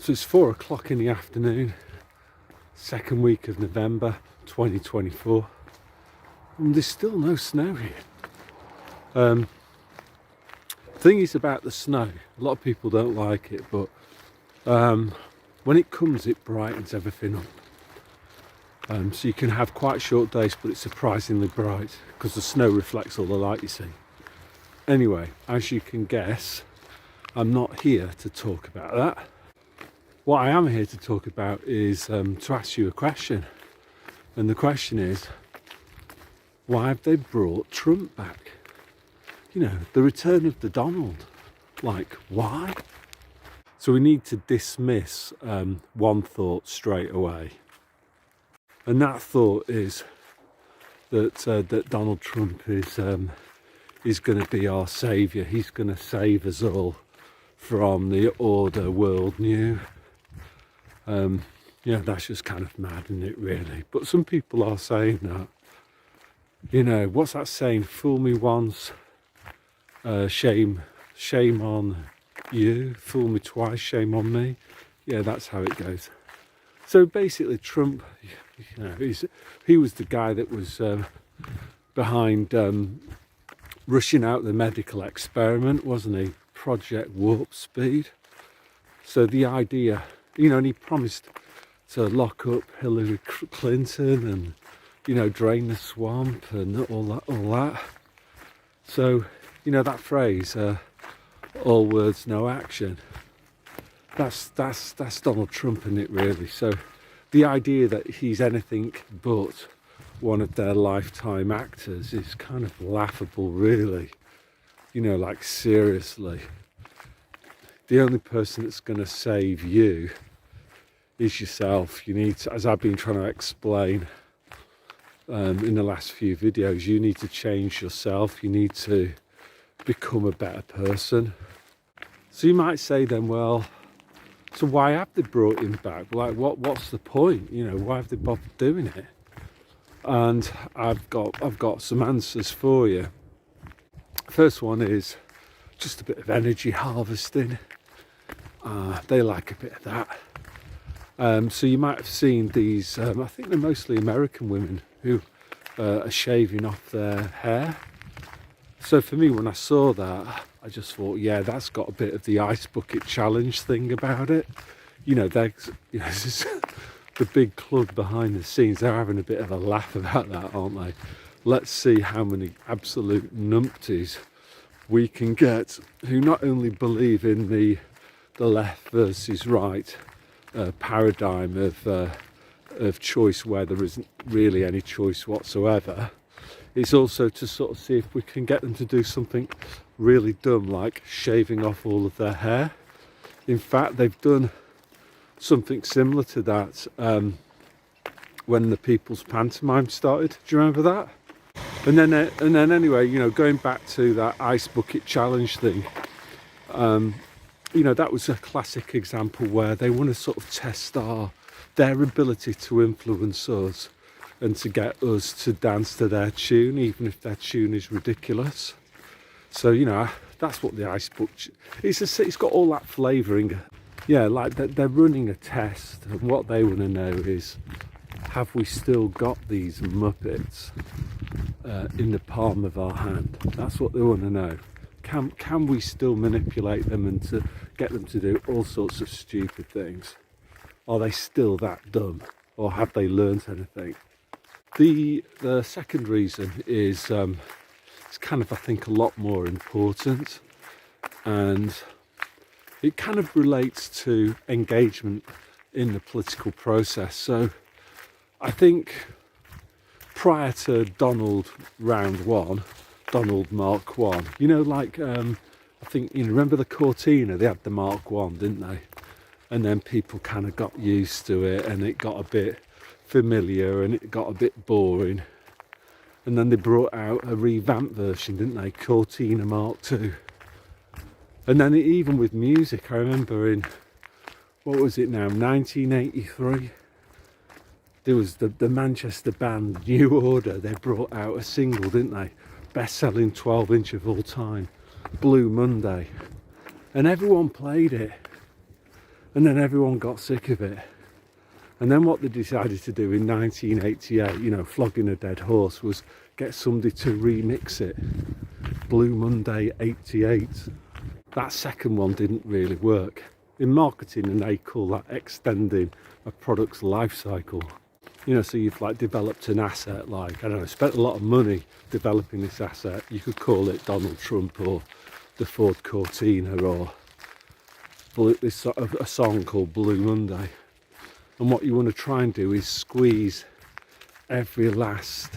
So it's 4 o'clock in the afternoon, second week of November 2024, and there's still no snow here. Thing is about the snow, a lot of people don't like it, but when it comes it brightens everything up. So you can have quite short days, but it's surprisingly bright because the snow reflects all the light you see. Anyway, as you can guess, I'm not here to talk about that. What I am here to talk about is to ask you a question. And the question is, why have they brought Trump back? You know, the return of the Donald. Like, why? So we need to dismiss one thought straight away. And that thought is that that Donald Trump is going to be our saviour. He's going to save us all from the order world knew. Yeah, that's just kind of mad, isn't it, really? But some people are saying that. You know, what's that saying? Fool me once, shame on you. Fool me twice, shame on me. Yeah, that's how it goes. So basically, Trump, you know, he was the guy that was behind rushing out the medical experiment, wasn't he? Project Warp Speed. So the idea, you know, and he promised to lock up Hillary Clinton and, you know, drain the swamp and all that. So, you know, that phrase, all words, no action. That's Donald Trump, isn't it, really? So the idea that he's anything but one of their lifetime actors is kind of laughable, really. You know, like, seriously. The only person that's going to save you is yourself. You need to, as I've been trying to explain in the last few videos, you need to change yourself. You need to become a better person. So you might say then, well, so why have they brought him back? Like, what's the point? You know, why have they bothered doing it? And I've got some answers for you. First one is just a bit of energy harvesting. They like a bit of that. So you might have seen these, I think they're mostly American women who are shaving off their hair. So for me, when I saw that, I just thought, yeah, that's got a bit of the ice bucket challenge thing about it. You know, this is the big club behind the scenes. They're having a bit of a laugh about that, aren't they? Let's see how many absolute numpties we can get who not only believe in the left versus right paradigm of choice where there isn't really any choice whatsoever. It's also to sort of see if we can get them to do something really dumb, like shaving off all of their hair. In fact, they've done something similar to that when the People's Pantomime started. Do you remember that? And then anyway, you know, going back to that ice bucket challenge thing, you know, that was a classic example where they want to sort of test their ability to influence us and to get us to dance to their tune, even if their tune is ridiculous. So, you know, that's what the ice bucket, it's got all that flavouring. Yeah, like they're running a test, and what they want to know is, have we still got these Muppets in the palm of our hand? That's what they want to know. Can we still manipulate them and to get them to do all sorts of stupid things? Are they still that dumb, or have they learnt anything? The second reason is it's kind of, I think, a lot more important, and it kind of relates to engagement in the political process. So I think prior to Donald round one, Donald Mark 1, you know, like I think, you know, remember the Cortina, they had the Mark 1, didn't they? And then people kind of got used to it, and it got a bit familiar, and it got a bit boring. And then they brought out a revamped version, didn't they? Cortina Mark 2. And then even with music, I remember in, what was it now, 1983, there was the Manchester band New Order. They brought out a single, didn't they? Best-selling 12-inch of all time, Blue Monday. And everyone played it. And then everyone got sick of it. And then what they decided to do in 1988, you know, flogging a dead horse, was get somebody to remix it. Blue Monday 88. That second one didn't really work. In marketing, and they call that extending a product's life cycle. You know, so you've like developed an asset, like, I don't know, spent a lot of money developing this asset. You could call it Donald Trump or the Ford Cortina or this sort of a song called Blue Monday. And what you want to try and do is squeeze every last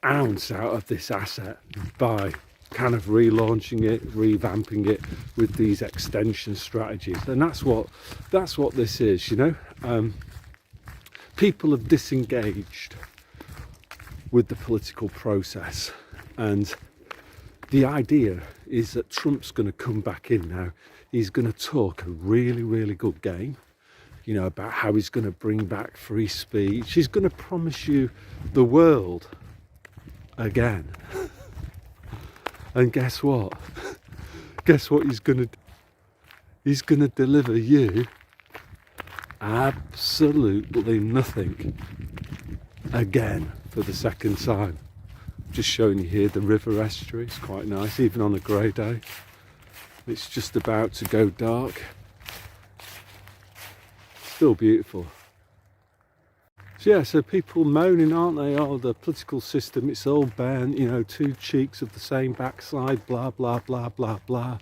ounce out of this asset by kind of relaunching it, revamping it with these extension strategies. And that's what this is, you know. People have disengaged with the political process, and the idea is that Trump's going to come back in now. He's going to talk a really, really good game, you know, about how he's going to bring back free speech. He's going to promise you the world again. And guess what? Guess what he's going to do? He's going to deliver you absolutely nothing again for the second time. Just showing you here the river estuary. It's quite nice, even on a grey day. It's just about to go dark. Still beautiful. So yeah, so people moaning, aren't they? Oh, the political system, it's all bent, you know, two cheeks of the same backside, blah, blah, blah, blah, blah.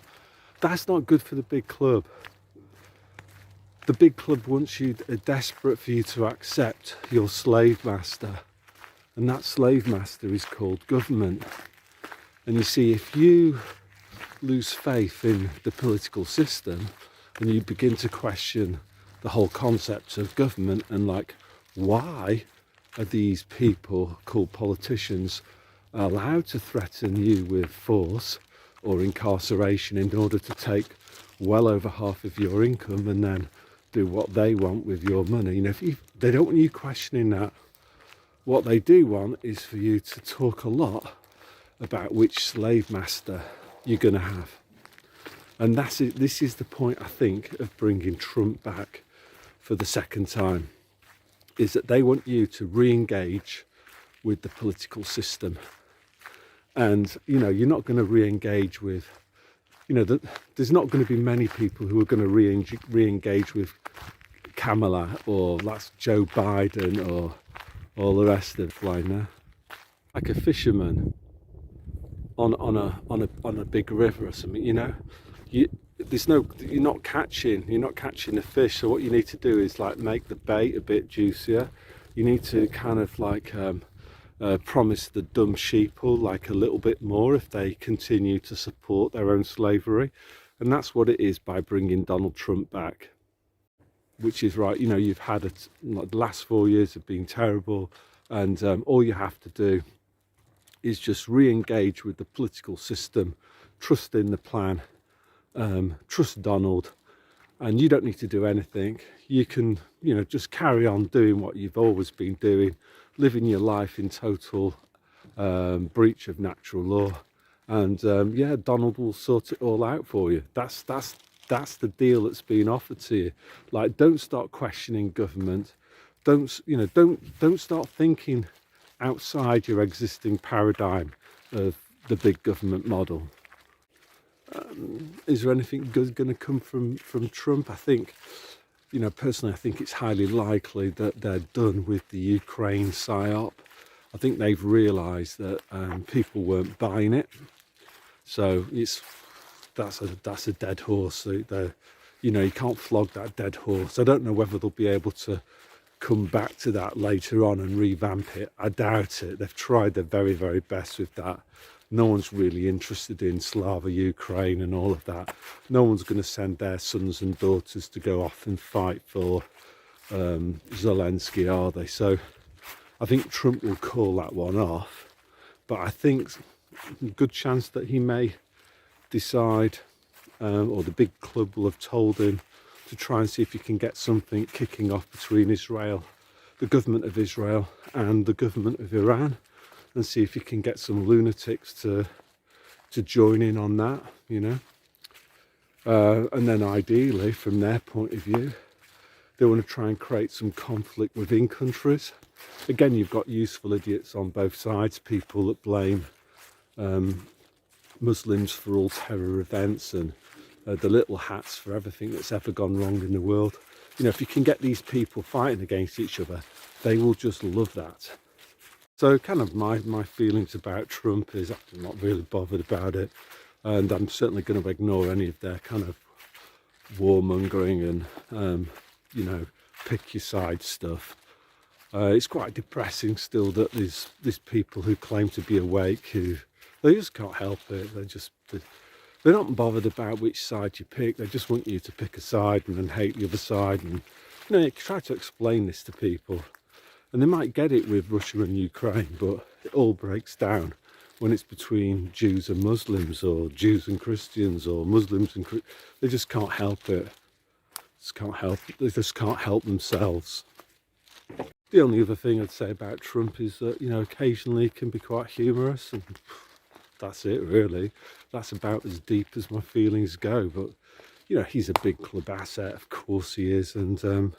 That's not good for the big club. The big club wants you, are desperate for you to accept your slave master. And that slave master is called government. And you see, if you lose faith in the political system and you begin to question the whole concept of government and like, why are these people called politicians allowed to threaten you with force or incarceration in order to take well over half of your income and then do what they want with your money? You know, they don't want you questioning that. What they do want is for you to talk a lot about which slave master you're going to have. And this is the point, I think, of bringing Trump back for the second time, is that they want you to re-engage with the political system. And, you know, you're not going to re-engage with, you know, there's not going to be many people who are going to re-engage with Kamala or that's Joe Biden or all the rest of flying there. Like a fisherman on a big river or something, you know. You're not catching a fish. So what you need to do is like make the bait a bit juicier. You need to kind of like promise the dumb sheeple like a little bit more if they continue to support their own slavery. And that's what it is by bringing Donald Trump back, which is right. You know, you've had like the last 4 years have been terrible, and all you have to do is just re-engage with the political system, trust in the plan, trust Donald, and you don't need to do anything. You can, you know, just carry on doing what you've always been doing, living your life in total breach of natural law, and yeah, Donald will sort it all out for you. That's the deal that's being offered to you. Like, don't start questioning government. Don't start thinking outside your existing paradigm of the big government model. Is there anything good going to come from Trump? I think, you know, personally, I think it's highly likely that they're done with the Ukraine psyop. I think they've realised that people weren't buying it, so that's a dead horse. You know, you can't flog that dead horse. I don't know whether they'll be able to come back to that later on and revamp it. I doubt it. They've tried their very, very best with that. No one's really interested in Slava Ukraine and all of that. No one's going to send their sons and daughters to go off and fight for Zelensky, are they? So I think Trump will call that one off. But I think a good chance that he may decide, or the big club will have told him, to try and see if he can get something kicking off between Israel, the government of Israel and the government of Iran, and see if he can get some lunatics to join in on that, you know. And then ideally, from their point of view, they want to try and create some conflict within countries. Again, you've got useful idiots on both sides, people that blame Muslims for all terror events and the little hats for everything that's ever gone wrong in the world. You know, if you can get these people fighting against each other, they will just love that. So kind of my feelings about Trump is I'm not really bothered about it, and I'm certainly going to ignore any of their kind of warmongering and you know, pick your side stuff. It's quite depressing still that there's people who claim to be awake who they just can't help it. They're not bothered about which side you pick. They just want you to pick a side and then hate the other side. And you know, you try to explain this to people, and they might get it with Russia and Ukraine, but it all breaks down when it's between Jews and Muslims, or Jews and Christians, or Muslims and they just can't help it. They just can't help themselves. The only other thing I'd say about Trump is that, you know, occasionally he can be quite humorous, and that's it really. That's about as deep as my feelings go. But you know, he's a big club asset, of course he is, and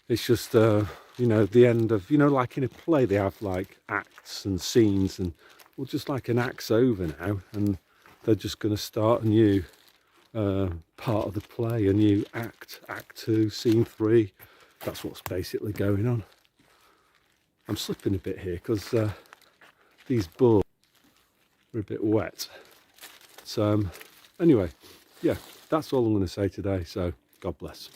it's just you know, the end of, you know, like in a play they have like acts and scenes, and well, just like an act's over now and they're just going to start a new part of the play, a new act 2, scene 3. That's what's basically going on. I'm slipping a bit here because these boards are a bit wet. So anyway, yeah, that's all I'm going to say today. So God bless.